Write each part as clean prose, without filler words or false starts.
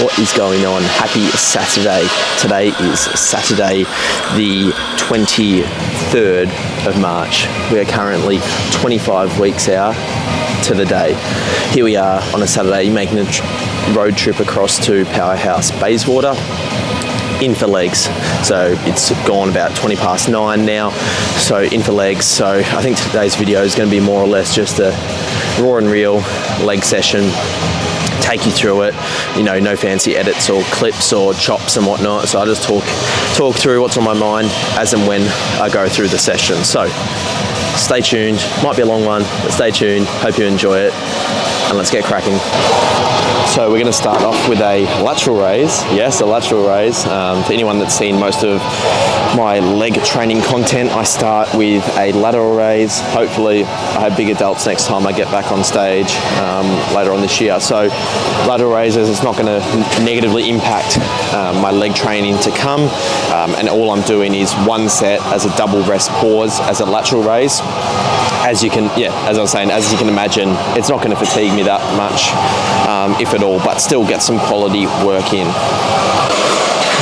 What is going on? Happy Saturday. Today is Saturday the 23rd of March. We are currently 25 weeks out to the day. Here we are on a Saturday making a road trip across to Powerhouse, Bayswater, in for legs. So it's gone about 20 past 9 now, so in for legs. So I think today's video is going to be more or less just a raw and real leg session, take you through it, you know, no fancy edits or clips or chops and whatnot. So I just talk through what's on my mind as and when I go through the session. So stay tuned, might be a long one, but stay tuned, hope you enjoy it, and let's get cracking. So we're going to start off with a lateral raise. Yes, a lateral raise. For anyone that's seen most of my leg training content, I start with a lateral raise. Hopefully I have bigger delts next time I get back on stage later on this year. So lateral raises, it's not going to negatively impact my leg training to come. And all I'm doing is one set as a double rest pause as a lateral raise. As you can, as I was saying, as you can imagine, it's not going to fatigue me that much, if at all, but still get some quality work in.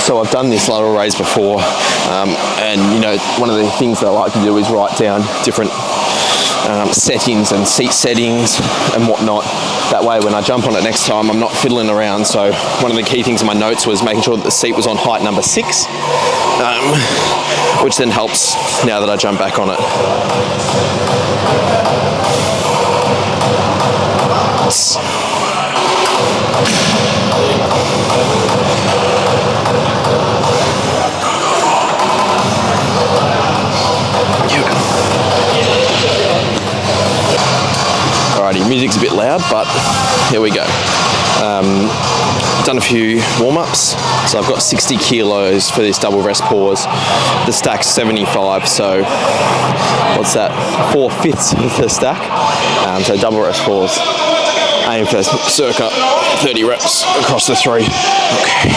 So I've done this lateral raise before, and you know, one of the things that I like to do is write down different settings and seat settings and whatnot. That way when I jump on it next time, I'm not fiddling around. So one of the key things in my notes was making sure that the seat was on height number 6, which then helps now that I jump back on it. Alrighty, music's a bit loud, but here we go. Done a few warm-ups, so I've got 60 kilos for this double rest pause. The stack's 75, so what's that? 4/5 of the stack. So double rest pause. Aim for circa 30 reps across the 3. Okay.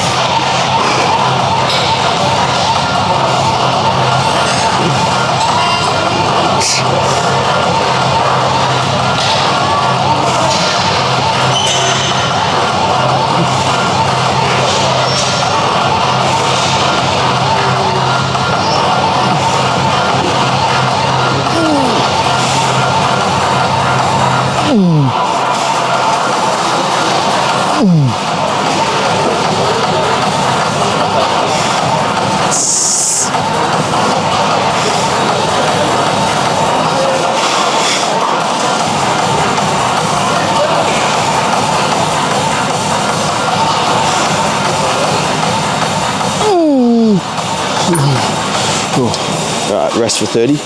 Alright, rest for 30.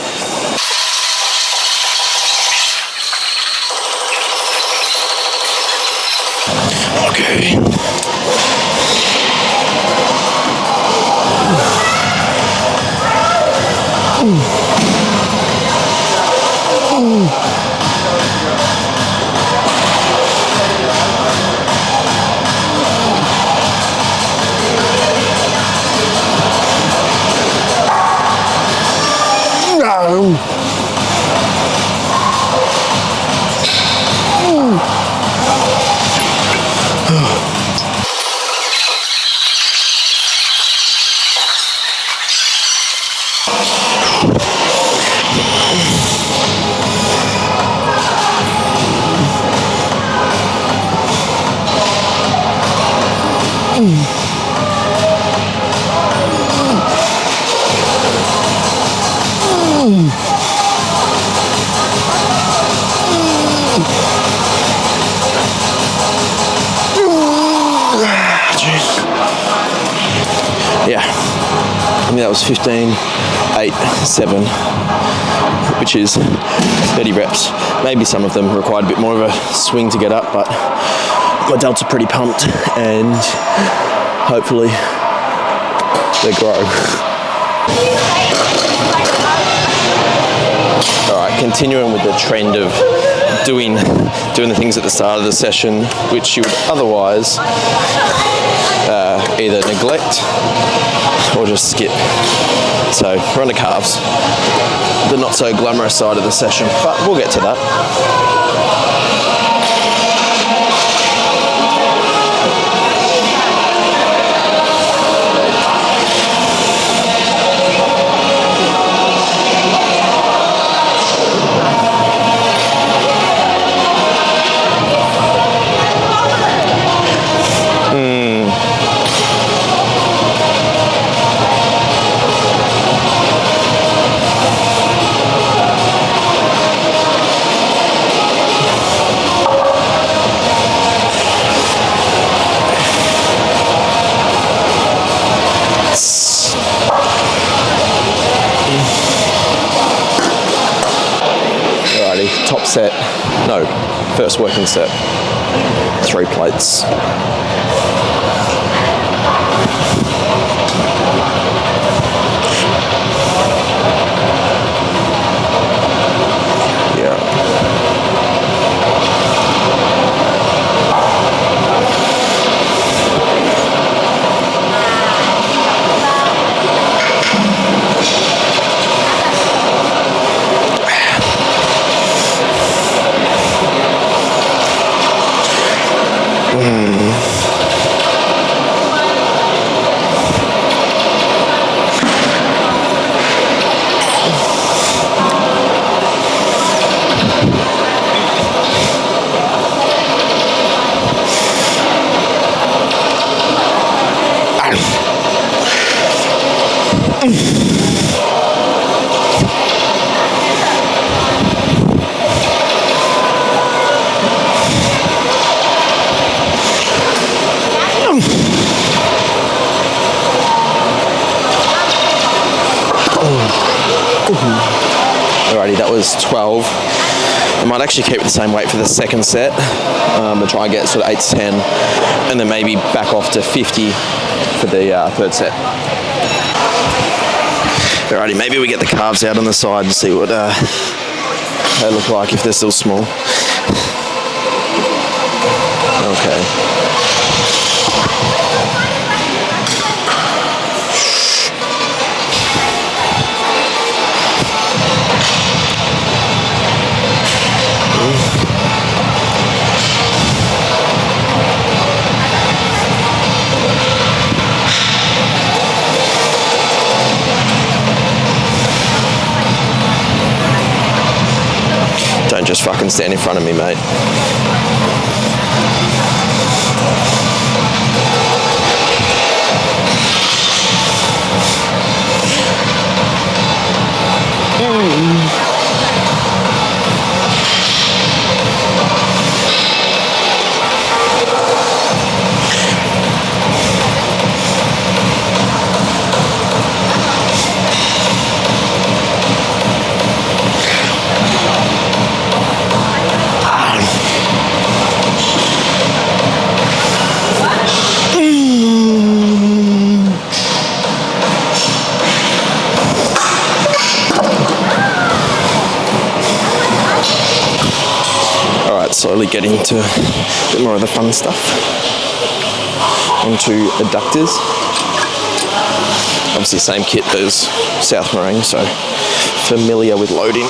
Okay. Yeah, I mean that was 15, 8, 7, which is 30 reps. Maybe some of them required a bit more of a swing to get up, but my delts are pretty pumped and hopefully they grow. Alright, continuing with the trend of doing the things at the start of the session which you would otherwise either neglect or just skip. So we're on the calves, the not so glamorous side of the session, but we'll get to that. First working set, 3 plates. Alrighty, that was 12. I might actually keep it the same weight for the second set and try and get sort of 8 to 10, and then maybe back off to 50 for the third set. Alrighty, maybe we get the calves out on the side and see what they look like if they're still small. Okay. Don't just fucking stand in front of me, mate. Slowly getting to a bit more of the fun stuff. Onto adductors. Obviously same kit as South Morang, so familiar with loading.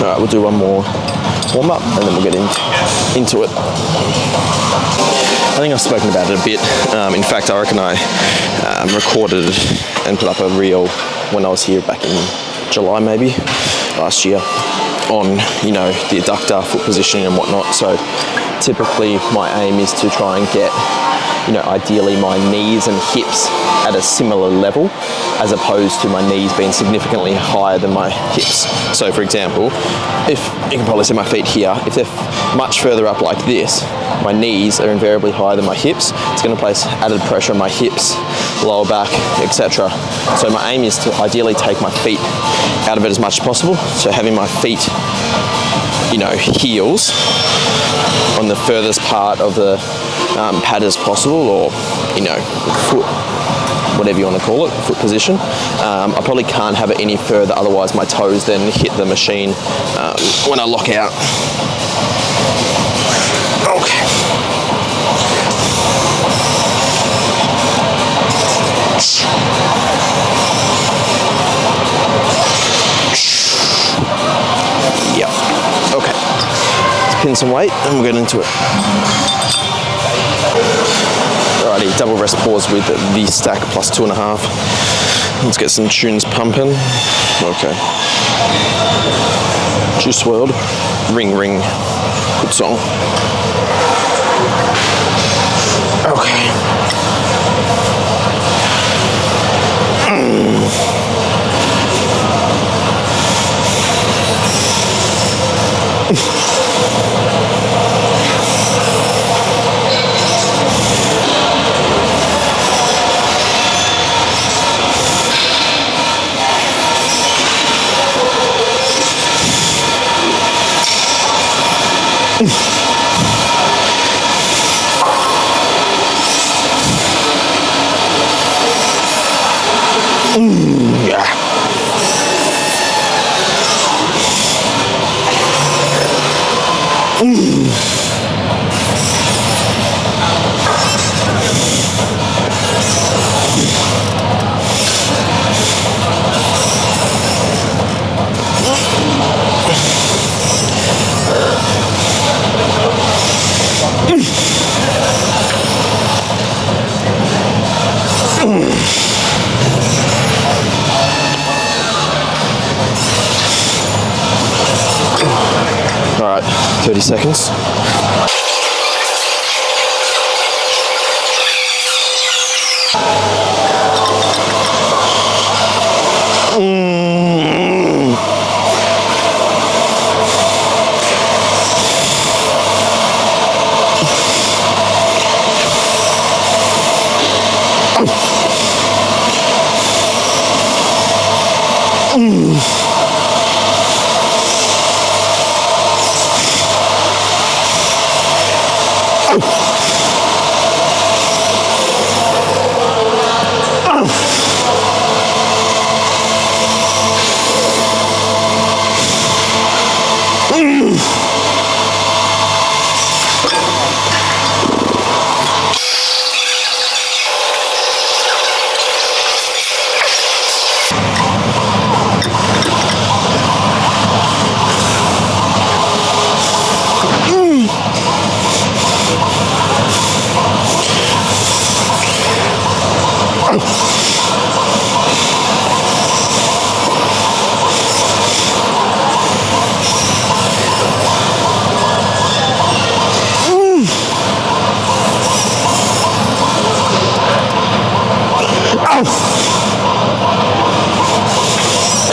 Alright, we'll do one more warm up and then we'll get into it. I think I've spoken about it a bit. In fact, I reckon I recorded and put up a reel when I was here back in July maybe, last year, on, you know, the adductor, foot positioning and whatnot. So typically my aim is to try and get, you know, ideally my knees and hips at a similar level, as opposed to my knees being significantly higher than my hips. So for example, if you can probably see my feet here, if they're much further up like this, my knees are invariably higher than my hips. It's going to place added pressure on my hips, lower back, etc. So my aim is to ideally take my feet out of it as much as possible. So having my feet, you know, heels on the furthest part of the pad as possible, or, you know, foot, whatever you want to call it, foot position. I probably can't have it any further, otherwise my toes then hit the machine when I lock out. Okay. Yep. Okay. Let's pin some weight and we'll get into it. Alrighty, double rest pause with the stack plus 2.5. Let's get some tunes pumping. Okay. Juice WRLD, Ring Ring. Good song. Yeah. All right, 30 seconds.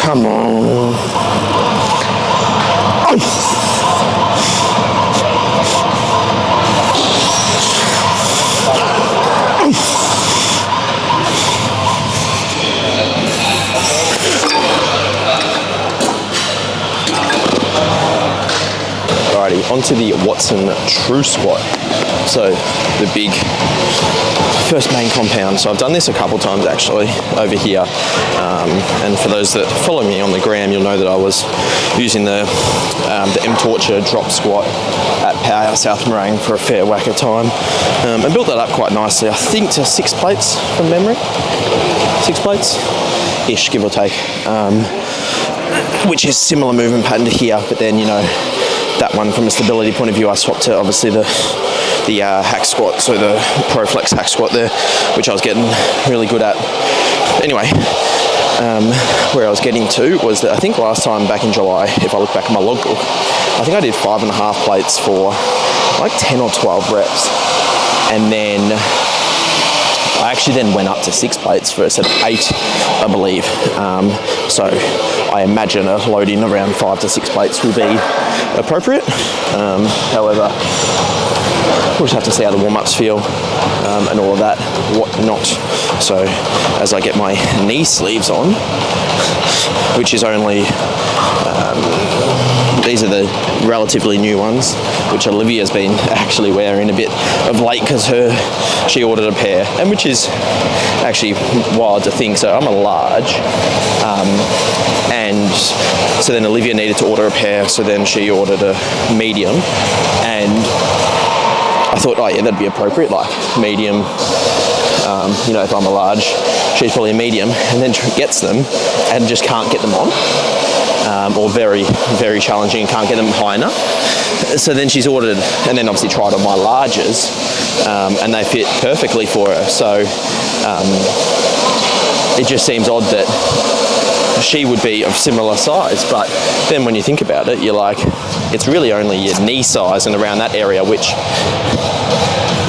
Come on. Alrighty, onto the Watson True Squat. So the big first main compound. So I've done this a couple times actually over here. And for those that follow me on the gram, you'll know that I was using the M-Torture drop squat at Powerhouse South Morang for a fair whack of time. And built that up quite nicely, I think to 6 plates from memory. 6 plates-ish, give or take. Which is similar movement pattern to here, but then, you know, that one from a stability point of view, I swapped to obviously the hack squat, so the ProFlex hack squat there, which I was getting really good at. Anyway, where I was getting to was that I think last time back in July, if I look back at my logbook, I think I did 5.5 plates for like 10 or 12 reps. And then I actually then went up to 6 plates for a set of 8, I believe. So I imagine a loading around 5 to 6 plates will be appropriate. However, we'll just have to see how the warm-ups feel and all of that, whatnot. So as I get my knee sleeves on, which is only, these are the relatively new ones, which Olivia's been actually wearing a bit of late because she ordered a pair, and which is actually wild to think. So I'm a large, and so then Olivia needed to order a pair, so then she ordered a medium, and I thought, oh yeah, that'd be appropriate, like medium, you know, if I'm a large, she's probably a medium, and then gets them and just can't get them on, or very, very challenging, can't get them high enough. So then she's ordered, and then obviously tried on my larges, and they fit perfectly for her. So it just seems odd that she would be of similar size, but then when you think about it, you're like, it's really only your knee size and around that area, which,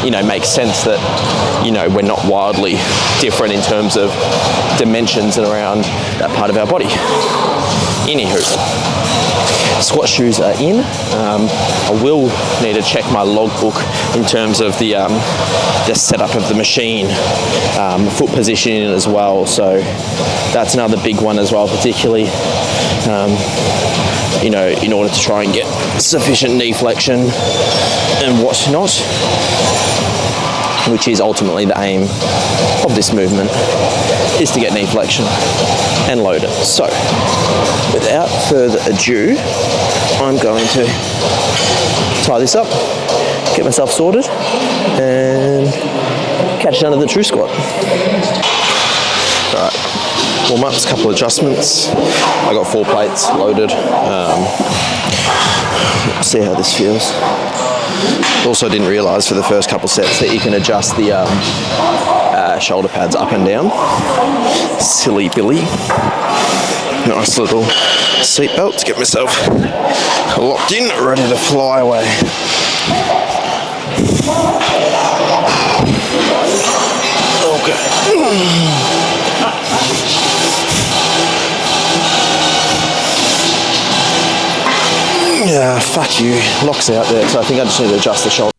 you know, makes sense that, you know, we're not wildly different in terms of dimensions and around that part of our body. Anywho, squat shoes are in. I will need to check my logbook in terms of the setup of the machine, foot positioning as well. So that's another big one as well, particularly you know, in order to try and get sufficient knee flexion and whatnot, which is ultimately the aim of this movement, is to get knee flexion and load it. So without further ado, I'm going to tie this up, get myself sorted, and catch down to the true squat. All right, warm-ups, couple of adjustments. I got 4 plates loaded. See how this feels. Also didn't realise for the first couple sets that you can adjust the shoulder pads up and down. Silly Billy. Nice little seat belt to get myself locked in, ready to fly away. Okay. Yeah, fuck you. Lock's out there, so I think I just need to adjust the shoulder.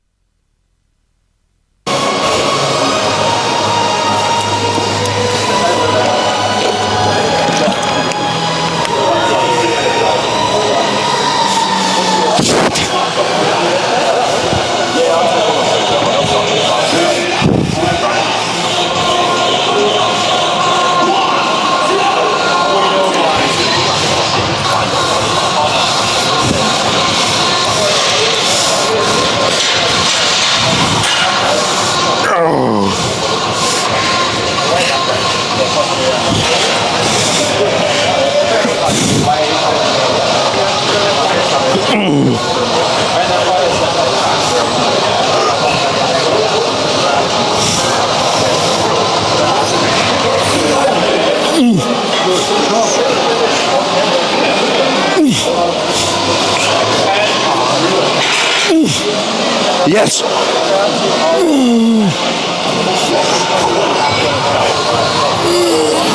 Yes.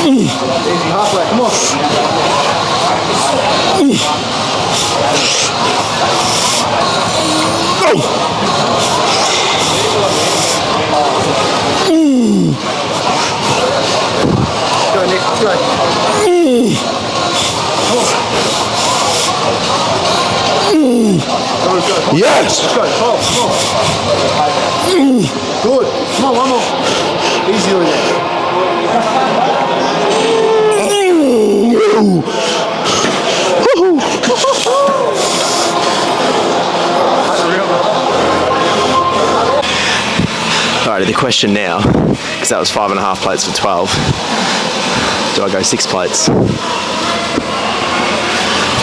Easy, halfway, come on. Go, Nick, let's go. Yes! Let's go, come on. Good. Come on, one more. Easy on that. Alrighty, the question now, because that was 5.5 plates for 12. Do I go 6 plates?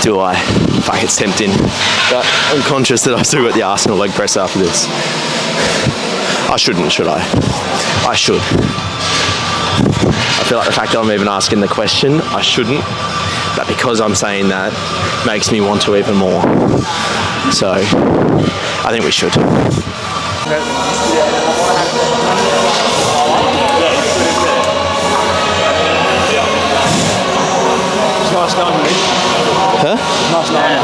Do I? Fuck, it's tempting. But I'm conscious that I've still got the Arsenal leg press after this. I shouldn't, should I? I should. I feel like the fact that I'm even asking the question, I shouldn't. But because I'm saying that, makes me want to even more. So, I think we should. Nice going, mate. Huh? Nice going.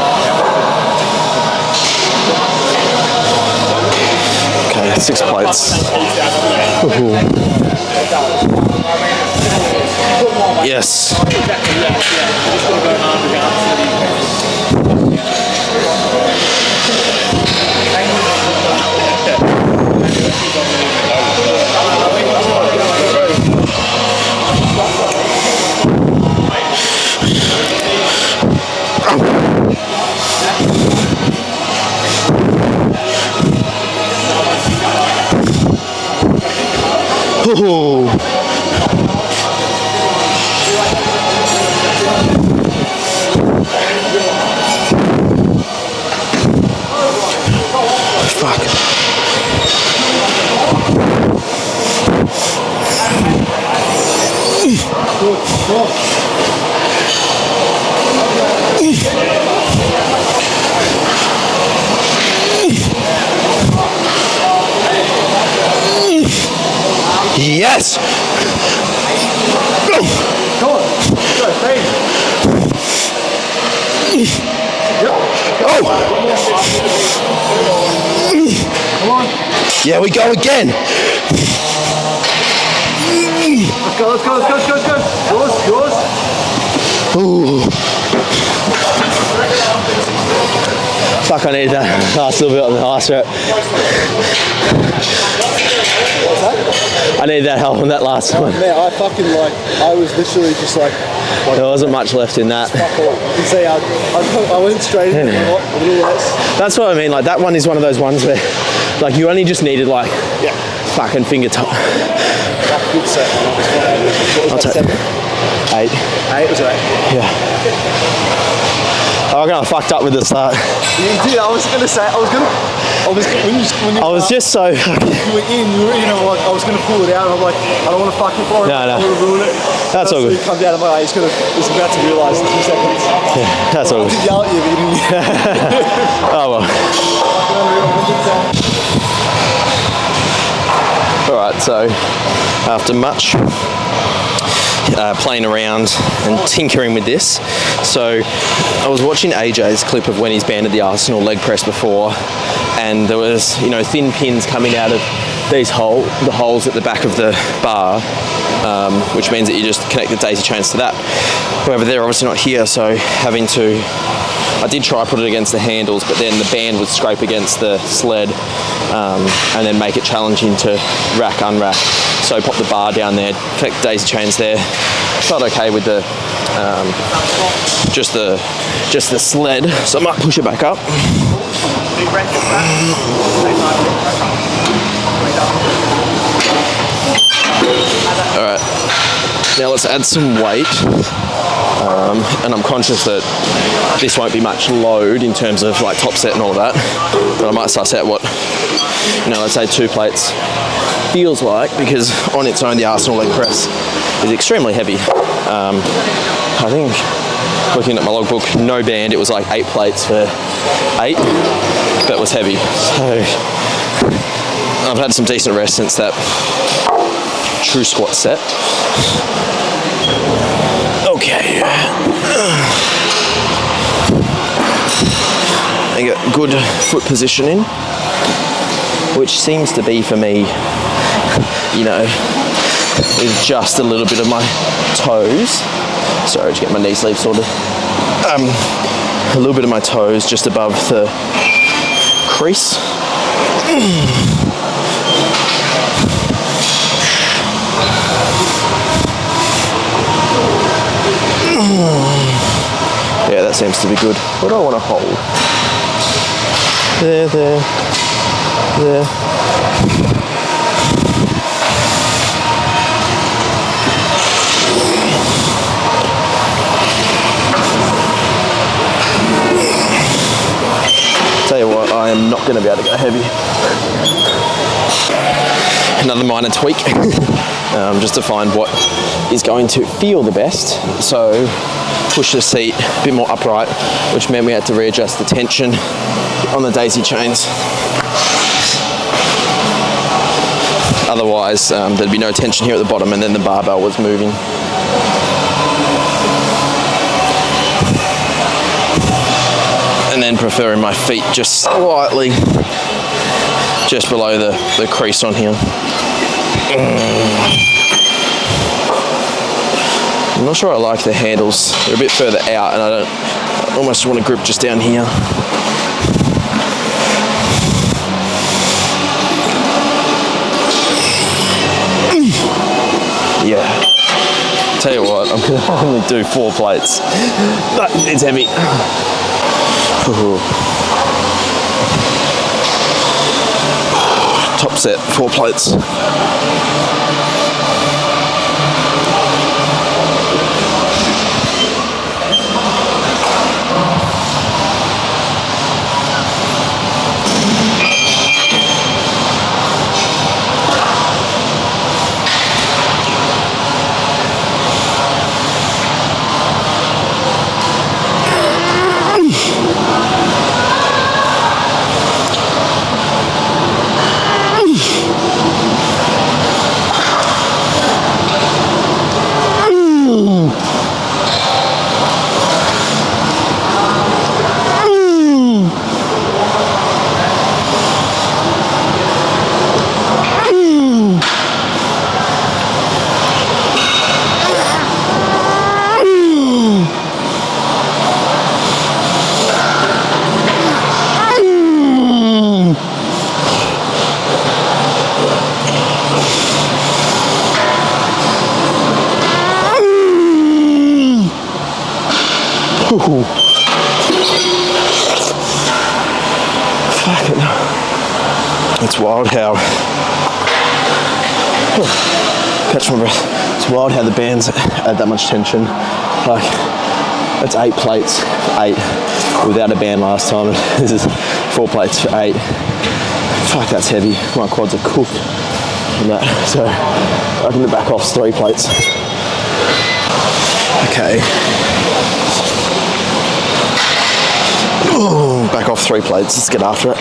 Okay, 6 plates. Yes. Oh. Fuck. Yes! Come on, go, stay. Yep. Oh! Come on. Yeah, we go again. Let's go. Yours. Ooh. Fuck, I need that last little bit on the last rep. I need that help on that last one. Man, I was literally just like... There wasn't much left in that. You see, I went straight in, a little less. That's what I mean, like that one is one of those ones where like you only just needed like fucking finger top. Good set. What was that, 7? 8. 8 was it 8? Yeah. I got fucked up with the start. You did. I was just so. You were in. Like, I was gonna pull it out. And I'm like, I don't want to fucking fall. No. I want to ruin it. That's all good. He comes out. I'm like, he's about to realise in 2 seconds. Yeah, that's all good. I did yell at you, but you didn't. Oh well. All right. So after much playing around and tinkering with this. So I was watching AJ's clip of when he's banded the Arsenal leg press before, and there was, thin pins coming out of the holes at the back of the bar, which means that you just connect the daisy chains to that. However, they're obviously not here, so I did try to put it against the handles, but then the band would scrape against the sled and then make it challenging to rack, unrack. So I popped the bar down there, connect the daisy chains there. Felt okay with the just the sled, so I might push it back up. All right, now let's add some weight. And I'm conscious that this won't be much load in terms of like top set and all that, but I might suss out what, let's say 2 plates feels like, because on its own the Arsenal leg press is extremely heavy. I think, looking at my logbook, no band, it was like 8 plates for 8, but it was heavy. So I've had some decent rest since that true squat set. Okay. I got good foot positioning, which seems to be for me, with just a little bit of my toes. Sorry, to get my knee sleeve sorted. A little bit of my toes just above the crease. Yeah, that seems to be good. What do I want to hold? There. Tell you what, I am not going to be able to go heavy. Another minor tweak, just to find what is going to feel the best. So push the seat a bit more upright, which meant we had to readjust the tension on the daisy chains. Otherwise, there'd be no tension here at the bottom, and then the barbell was moving. And then preferring my feet just slightly just below the crease on here. I'm not sure I like the handles. They're a bit further out, and I almost want to grip just down here. Yeah. Tell you what, I'm going to only do 4 plates, but it's heavy. Top set, 4 plates. Ooh. Fuck it. It's wild how... Catch my breath. It's wild how the bands add that much tension. Like, that's 8 plates, 8 without a band last time. This is 4 plates for 8. Fuck, that's heavy. My quads are cooked on that. So I can back off 3 plates. Okay. Oh, back off 3 plates. Let's get after it.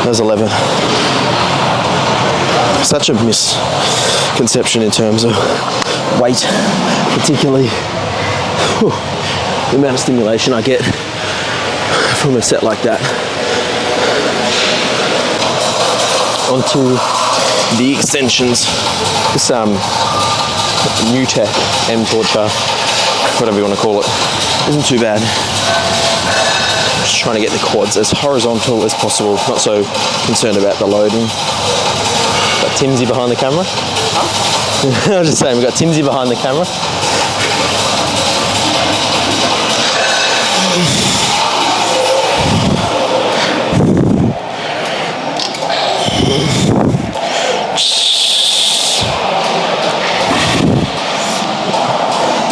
There's 11. Such a misconception in terms of weight, particularly the amount of stimulation I get from a set like that. Onto the extensions. This new tech M torture, whatever you want to call it, isn't too bad. Just trying to get the quads as horizontal as possible, not so concerned about the loading. Got Timsy behind the camera. I was just saying, we've got Timsy behind the camera.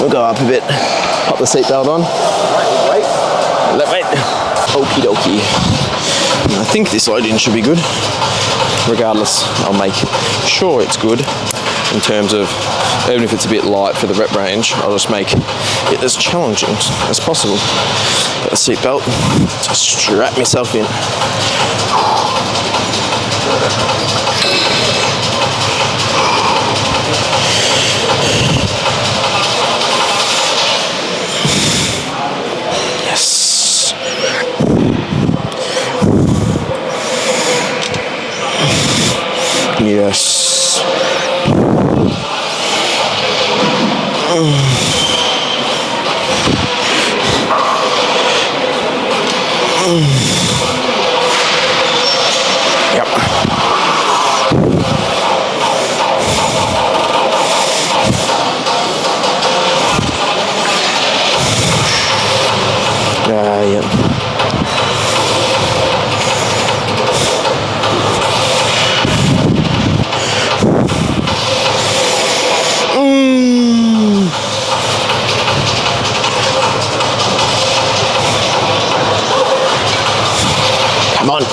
We'll go up a bit, pop the seatbelt on. Wait. Okie dokie. I think this loading should be good. Regardless, I'll make sure it's good in terms of, even if it's a bit light for the rep range, I'll just make it as challenging as possible. Got the seatbelt to strap myself in. Yes. Yep. Yep. Come on.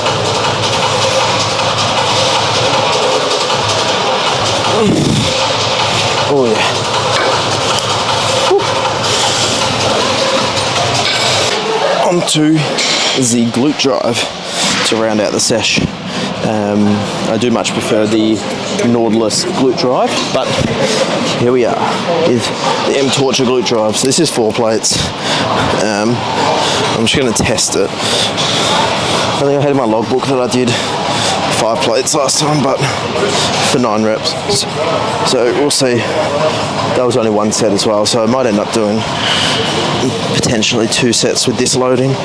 Oh yeah. Woo. Onto the glute drive to round out the sesh. I do much prefer the Nautilus glute drive, but here we are with the M Torture glute drive. So this is 4 plates. I'm just going to test it. I think I had in my logbook that I did 5 plates last time, but for 9 reps. So we'll see. That was only 1 set as well, so I might end up doing potentially 2 sets with this loading.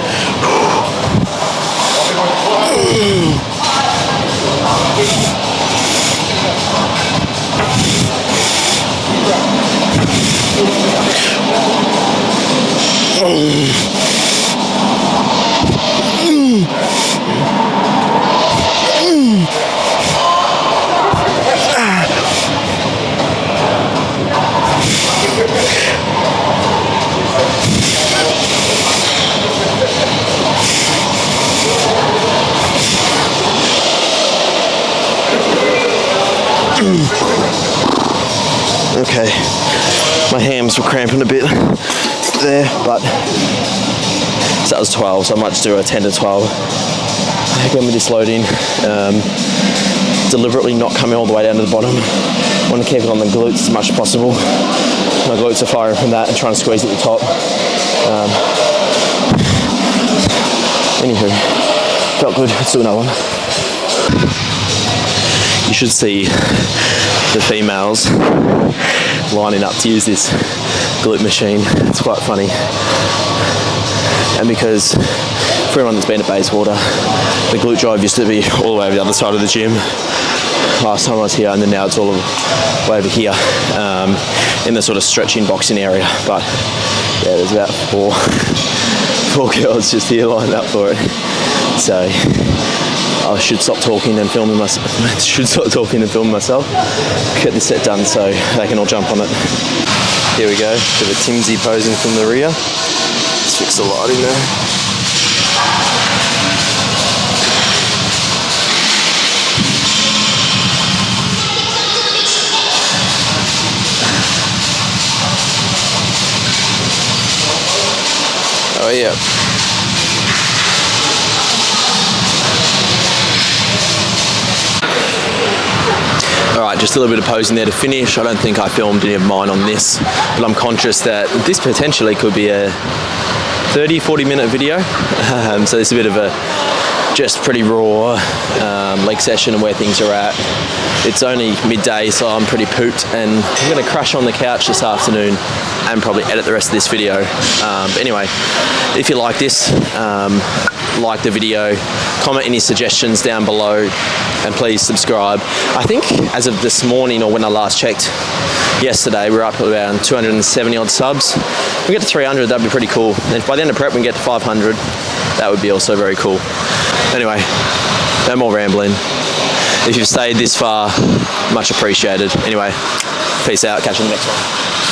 Okay, my hams were cramping a bit there, but so that was 12, so I might just do a 10 to 12 again with this load in. Deliberately not coming all the way down to the bottom. I want to keep it on the glutes as much as possible. My glutes are firing from that and trying to squeeze at the top. Anywho, felt good. Let's do another one. You should see the females lining up to use this glute machine. It's quite funny. And because for everyone that's been at Bayswater, the glute drive used to be all the way over the other side of the gym last time I was here, and then now it's all the way over here in the sort of stretching boxing area. But yeah, there's about four girls just here lined up for it. So I should stop talking and filming myself. Get this set done so they can all jump on it. Here we go. Bit of Timsy posing from the rear. Just fix the lighting there. Oh yeah. Alright, just a little bit of posing there to finish. I don't think I filmed any of mine on this, but I'm conscious that this potentially could be a 30-40 minute video. So this is a bit of a just pretty raw leg session and where things are at. It's only midday, so I'm pretty pooped, and I'm going to crash on the couch this afternoon and probably edit the rest of this video. But anyway, if you like this, like the video, comment any suggestions down below, and please subscribe. I think as of this morning, or when I last checked yesterday, we're up at around 270 odd subs. If we get to 300, that'd be pretty cool. And if by the end of prep we can get to 500, that would be also very cool. Anyway, no more rambling. If you've stayed this far, much appreciated. Anyway, peace out. Catch you in the next one.